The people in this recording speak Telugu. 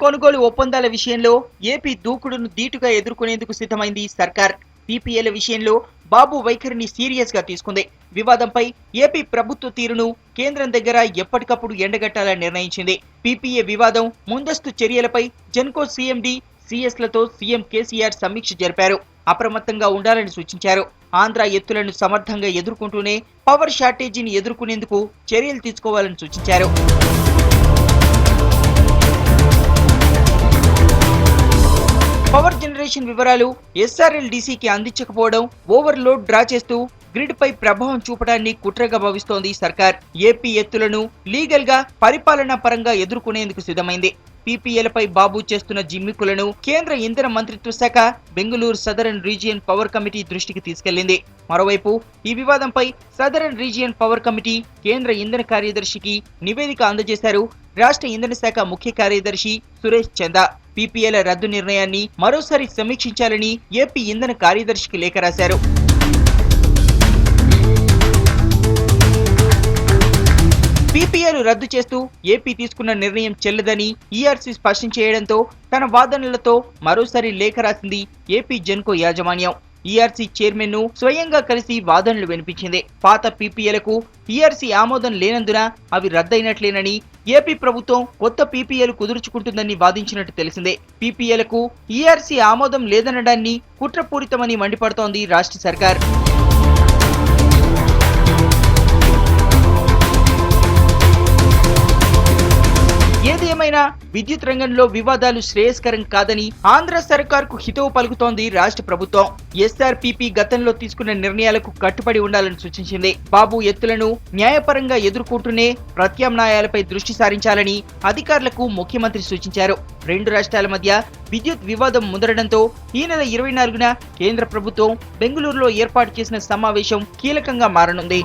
కొనుగోలు ఒప్పందాల విషయంలో ఏపీ దూకుడును ధీటుగా ఎదుర్కొనేందుకు సిద్ధమైంది సర్కార్. పీపీఎల విషయంలో బాబు వైఖరిని సీరియస్ గా తీసుకుంది. వివాదంపై ఏపీ ప్రభుత్వ తీరును కేంద్రం దగ్గర ఎప్పటికప్పుడు ఎండగట్టాలని నిర్ణయించింది. పీపీఏ వివాదం ముందస్తు చర్యలపై జెన్కో సీఎండీ సీఎస్లతో సీఎం కేసీఆర్ సమీక్ష జరిపారు. అప్రమత్తంగా ఉండాలని సూచించారు. ఆంధ్ర ఎత్తులను సమర్థంగా ఎదుర్కొంటూనే పవర్ షార్టేజీని ఎదుర్కొనేందుకు చర్యలు తీసుకోవాలని సూచించారు. పవర్ జనరేషన్ వివరాలు ఎస్ఆర్ఎల్డీసీకి అందించకపోవడం, ఓవర్లోడ్ డ్రా చేస్తూ గ్రిడ్ పై ప్రభావం చూపడాన్ని కుట్రగా భావిస్తోంది సర్కార్. ఏపీ ఎత్తులను లీగల్ గా పరిపాలనా పరంగా ఎదుర్కొనేందుకు సిద్ధమైంది. పీపీఎలపై బాబు చేస్తున్న జిమ్మికులను కేంద్ర ఇంధన మంత్రిత్వ శాఖ Bengaluru southern region power committee దృష్టికి తీసుకెళ్లింది. మరోవైపు ఈ వివాదంపై సదరన్ రీజియన్ పవర్ కమిటీ కేంద్ర ఇంధన కార్యదర్శికి నివేదిక అందజేశారు. రాష్ట్ర ఇంధన శాఖ ముఖ్య కార్యదర్శి సురేష్ చందా పీపీఎల రద్దు నిర్ణయాన్ని మరోసారి సమీక్షించాలని ఏపీ ఇంధన కార్యదర్శికి లేఖ రాశారు. పీపీఏలు రద్దు చేస్తూ ఏపీ తీసుకున్న నిర్ణయం చెల్లదని ఈఆర్సీ స్పష్టం చేయడంతో తన వాదనలతో మరోసారి లేఖ రాసింది ఏపీ జెన్కో యాజమాన్యం. ఈఆర్సీ చైర్మన్ ను స్వయంగా కలిసి వాదనలు వినిపించింది. పాత పీపీఏలకు ఈఆర్సీ ఆమోదం లేనందున అవి రద్దయినట్లేనని, ఏపీ ప్రభుత్వం కొత్త పీపీఏలు కుదుర్చుకుంటుందని వాదించినట్టు తెలిసిందే. పీపీఏలకు ఈఆర్సీ ఆమోదం లేదనడాన్ని కుట్రపూరితమని మండిపడుతోంది రాష్ట్ర సర్కార్. ఏదేమైనా విద్యుత్ రంగంలో వివాదాలు శ్రేయస్కరం కాదని ఆంధ్ర సర్కార్కు హితవు పలుకుతోంది రాష్ట్ర ప్రభుత్వం. ఎస్ఆర్పీపీ గతంలో తీసుకున్న నిర్ణయాలకు కట్టుబడి ఉండాలని సూచించింది. బాబు ఎత్తులను న్యాయపరంగా ఎదుర్కొంటూనే ప్రత్యామ్నాయాలపై దృష్టి సారించాలని అధికారులకు ముఖ్యమంత్రి సూచించారు. రెండు రాష్ట్రాల మధ్య విద్యుత్ వివాదం ముదరడంతో ఈ నెల 24న కేంద్ర ప్రభుత్వం బెంగళూరులో ఏర్పాటు చేసిన సమావేశం కీలకంగా మారనుంది.